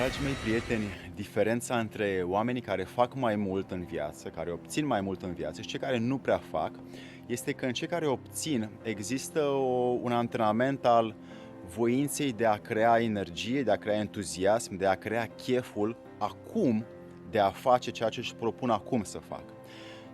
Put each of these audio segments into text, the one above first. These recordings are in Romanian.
Dragii mei prieteni, diferența între oamenii care fac mai mult în viață, care obțin mai mult în viață și cei care nu prea fac, este că în cei care obțin există un antrenament al voinței de a crea energie, de a crea entuziasm, de a crea cheful acum de a face ceea ce își propun acum să facă.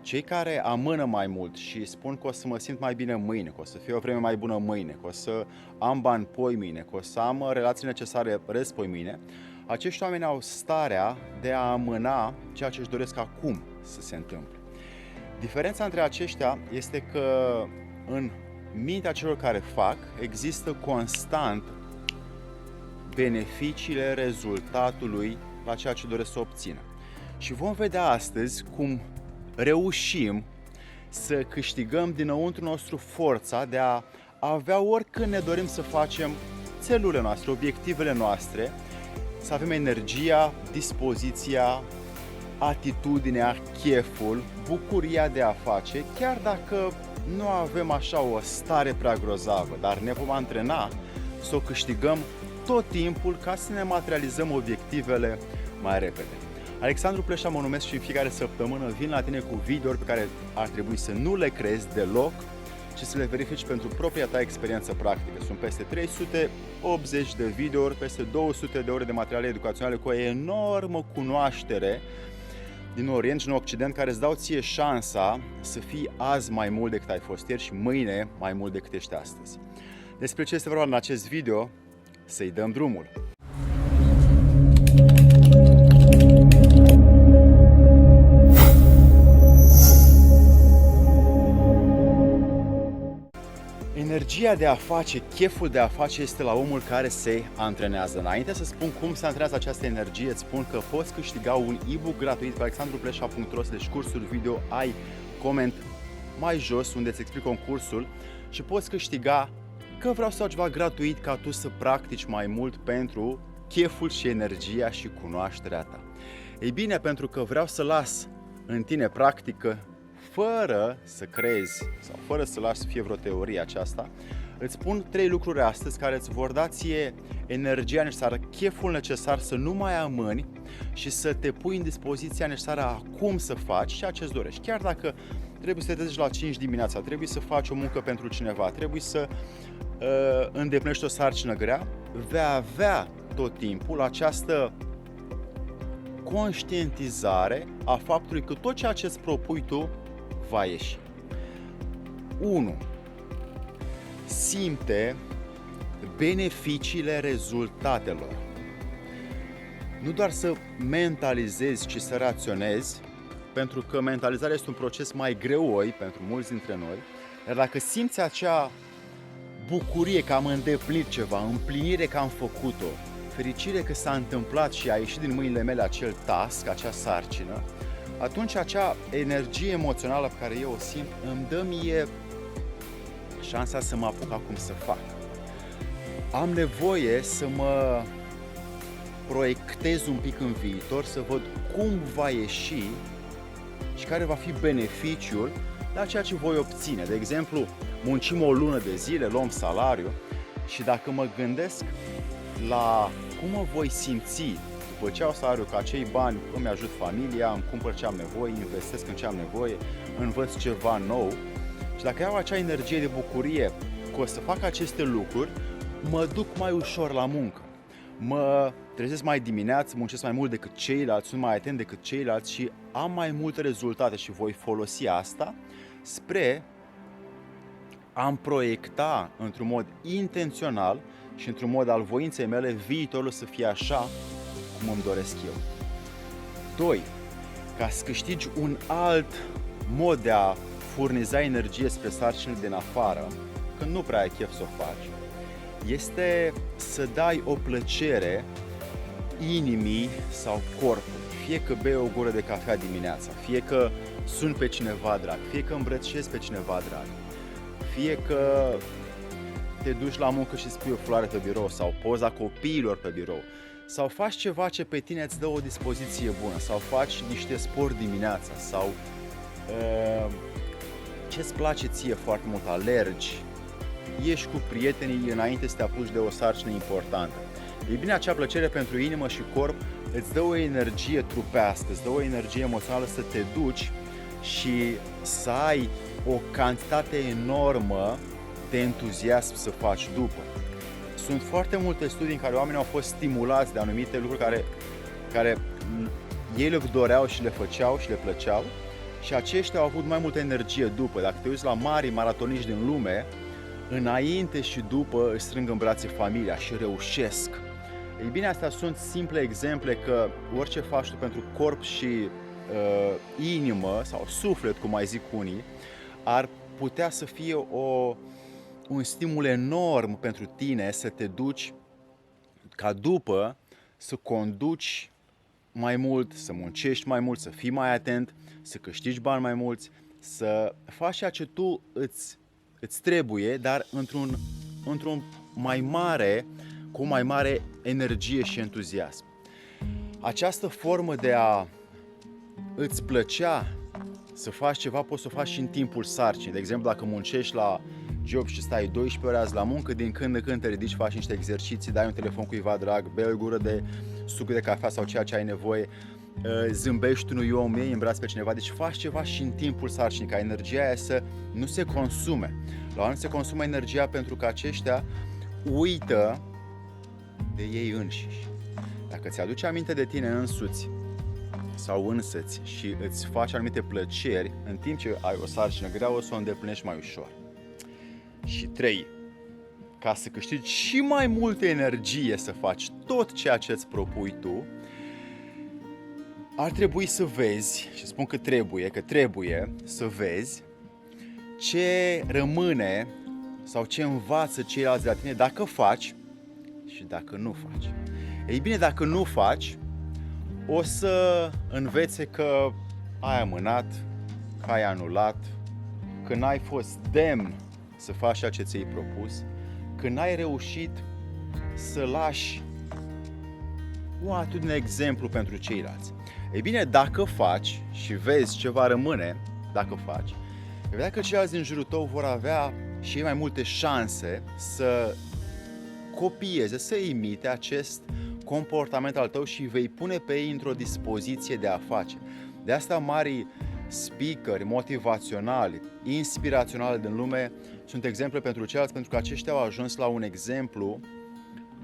Cei care amână mai mult și spun că o să mă simt mai bine mâine, că o să fie o vreme mai bună mâine, că o să am bani poimâine, că o să am relații necesare răspoimâine, acești oameni au starea de a amâna ceea ce își doresc acum să se întâmple. Diferența între aceștia este că în mintea celor care fac există constant beneficiile rezultatului la ceea ce doresc să obțină. Și vom vedea astăzi cum reușim să câștigăm dinăuntru nostru forța de a avea oricând ne dorim să facem țelurile noastre, obiectivele noastre, să avem energia, dispoziția, atitudinea, cheful, bucuria de a face, chiar dacă nu avem așa o stare prea grozavă, dar ne vom antrena să o câștigăm tot timpul ca să ne materializăm obiectivele mai repede. Alexandru Pleșa mă numesc și în fiecare săptămână vin la tine cu videouri pe care ar trebui să nu le creezi deloc, ci să le verifici pentru propria ta experiență practică. Sunt peste 380 de videouri, peste 200 de ore de materiale educaționale cu o enormă cunoaștere din Orient și în Occident care îți dau ție șansa să fii azi mai mult decât ai fost ieri și mâine mai mult decât ești astăzi. Despre ce este vorba în acest video? Să-i dăm drumul! Energia de a face, cheful de a face este la omul care se antrenează. Înainte să spun cum se antrenează această energie, îți spun că poți câștiga un e-book gratuit pe alexandrupleșa.ro/cursuri video, ai coment mai jos unde îți explic concursul și poți câștiga că vreau să fac ceva gratuit ca tu să practici mai mult pentru cheful și energia și cunoașterea ta. Ei bine, pentru că vreau să las în tine practică fără să crezi sau fără să lași să fie vreo teorie aceasta, îți spun 3 lucruri astăzi care îți vor da ție energia necesară, cheful necesar să nu mai amâni și să te pui în dispoziția necesară acum să faci ceea ce îți dorești. Chiar dacă trebuie să te trezești la 5 dimineața, trebuie să faci o muncă pentru cineva, trebuie să îndeplinești o sarcină grea, vei avea tot timpul această conștientizare a faptului că tot ceea ce îți propui tu va ieși. 1. Simte beneficiile rezultatelor. Nu doar să mentalizezi, ci să raționezi, pentru că mentalizarea este un proces mai greoi pentru mulți dintre noi, dar dacă simți acea bucurie că am îndeplinit ceva, împlinire că am făcut-o, fericire că s-a întâmplat și a ieșit din mâinile mele acel task, acea sarcină, atunci acea energie emoțională pe care eu o simt îmi dă mie șansa să mă apuc acum să fac. Am nevoie să mă proiectez un pic în viitor, să văd cum va ieși și care va fi beneficiul la ceea ce voi obține. De exemplu, muncim o lună de zile, luăm salariu și dacă mă gândesc la cum mă voi simți după ce au salariu, că acei bani îmi ajut familia, îmi cumpăr ce am nevoie, investesc în ce am nevoie, învăț ceva nou și dacă iau acea energie de bucurie că o să fac aceste lucruri, mă duc mai ușor la muncă. Mă trezesc mai dimineață, muncesc mai mult decât ceilalți, sunt mai atent decât ceilalți și am mai multe rezultate și voi folosi asta spre a-mi proiecta într-un mod intențional și într-un mod al voinței mele viitorul să fie așa cum îmi doresc eu. 2. Ca să câștigi un alt mod de a furniza energie spre sarcinile din afară, când nu prea ai chef să o faci, este să dai o plăcere inimii sau corpului. Fie că bei o gură de cafea dimineața, fie că suni pe cineva drag, fie că îmbrățișezi pe cineva drag, fie că te duci la muncă și spui o floare pe birou sau poza copiilor pe birou, sau faci ceva ce pe tine îți dă o dispoziție bună, sau faci niște sport dimineața, sau ce-ți place ție foarte mult, alergi, ieși cu prietenii înainte să te apuci de o sarcină importantă. Ei bine, acea plăcere pentru inimă și corp îți dă o energie trupească, îți dă o energie emoțională să te duci și să ai o cantitate enormă de entuziasm să faci după. Sunt foarte multe studii în care oamenii au fost stimulați de anumite lucruri care ei le doreau și le făceau și le plăceau și aceștia au avut mai multă energie după. Dacă te uiți la mari maratoniști din lume, înainte și după își strâng în brațe familia și reușesc. Ei bine, astea sunt simple exemple că orice faci tu pentru corp și inimă sau suflet, cum mai zic unii, ar putea să fie un stimul enorm pentru tine să te duci ca după să conduci mai mult, să muncești mai mult, să fii mai atent, să câștigi bani mai mulți, să faci ceea ce tu îți trebuie, dar într-un mai mare, cu mai mare energie și entuziasm. Această formă de a îți plăcea să faci ceva, poți să o faci și în timpul sarcinii. De exemplu, dacă muncești la job și stai 12 ore azi la muncă, din când în când te ridici, faci niște exerciții, dai un telefon cuiva drag, bei o gură de suc de cafea sau ceea ce ai nevoie, zâmbești unui om, iei în braț pe cineva, deci faci ceva și în timpul sarcinii, ca energia aia să nu se consume. La oameni se consumă energia pentru că aceștia uită de ei înșiși. Dacă ți-aduce aminte de tine însuți sau însăți și îți faci anumite plăceri, în timp ce ai o sarcină grea, o să o îndeplinești mai ușor. Și 3. Ca să câștigi și mai multă energie să faci tot ceea ce îți propui tu, ar trebui să vezi, și spun că trebuie să vezi ce rămâne sau ce învață ceilalți de la tine dacă faci și dacă nu faci. Ei bine, dacă nu faci, o să învețe că ai amânat, că ai anulat, că n-ai fost demn să faci ceea ce ți-ai propus, că n-ai reușit să lași o atitudine exemplu pentru ceilalți. Ei bine, dacă faci și vezi ce va rămâne, dacă faci, vei vedea că ceilalți din jurul tău vor avea și ei mai multe șanse să copieze, să imite acest comportament al tău și vei pune pe ei într-o dispoziție de a face. De asta mari speakeri motivaționali, inspiraționali din lume sunt exemple pentru ceilalți, pentru că aceștia au ajuns la un exemplu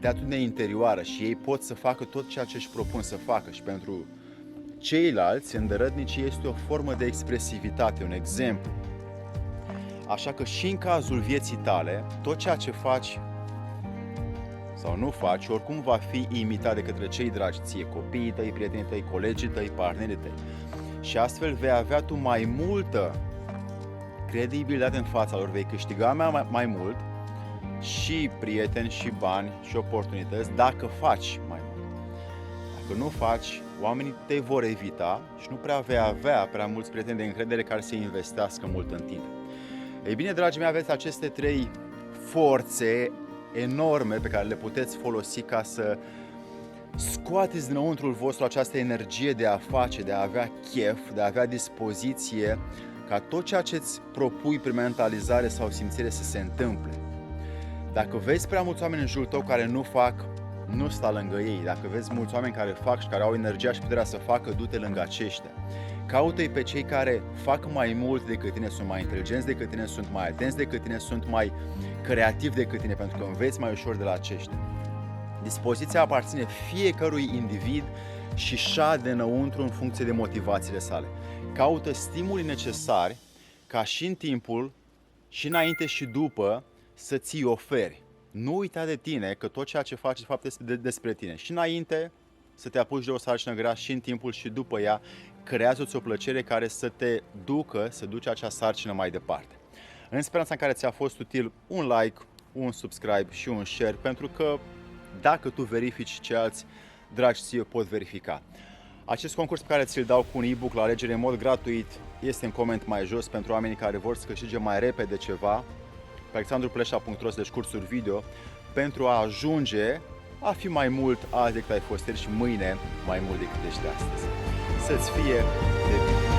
de atitudine interioară și ei pot să facă tot ceea ce își propun să facă și pentru ceilalți îndărătnicii este o formă de expresivitate, un exemplu. Așa că și în cazul vieții tale, tot ceea ce faci sau nu faci, oricum va fi imitat de către cei dragi ție, copiii tăi, prietenii tăi, colegii tăi, partenerii tăi. Și astfel vei avea tu mai multă credibilitate în fața lor, vei câștiga mai mult și prieteni, și bani, și oportunități dacă faci mai mult. Dacă nu faci, oamenii te vor evita și nu prea vei avea prea mulți prieteni de încredere care să investească mult în tine. Ei bine, dragii mei, aveți aceste 3 forțe enorme pe care le puteți folosi ca să scoateți dinăuntrul vostru această energie de a face, de a avea chef, de a avea dispoziție ca tot ceea ce îți propui prin mentalizare sau simțire să se întâmple. Dacă vezi prea mulți oameni în jurul tău care nu fac, nu sta lângă ei. Dacă vezi mulți oameni care fac și care au energia și puterea să facă, du-te lângă aceștia. Caută-i pe cei care fac mai mult decât tine, sunt mai inteligenți decât tine, sunt mai atenți decât tine, sunt mai creativi decât tine, pentru că înveți mai ușor de la aceștia. Dispoziția aparține fiecărui individ și șade înăuntru în funcție de motivațiile sale. Caută stimuli necesari ca și în timpul, și înainte și după, să ți-i oferi. Nu uita de tine că tot ceea ce faci de fapt este despre tine. Și înainte să te apuci de o sarcină grea, și în timpul și după ea, creează-ți o plăcere care să te ducă, să duci acea sarcină mai departe. În speranța în care ți-a fost util, un like, un subscribe și un share, pentru că dacă tu verifici, ceilalți dragi ție pot verifica. Acest concurs pe care ți-l dau cu un e-book la alegere în mod gratuit este în coment mai jos pentru oamenii care vor să câștige mai repede ceva pe alexandrupleșa.ro /cursuri video pentru a ajunge a fi mai mult azi decât ai fost ieri și mâine mai mult decât ești astăzi. Să-ți fie de bine!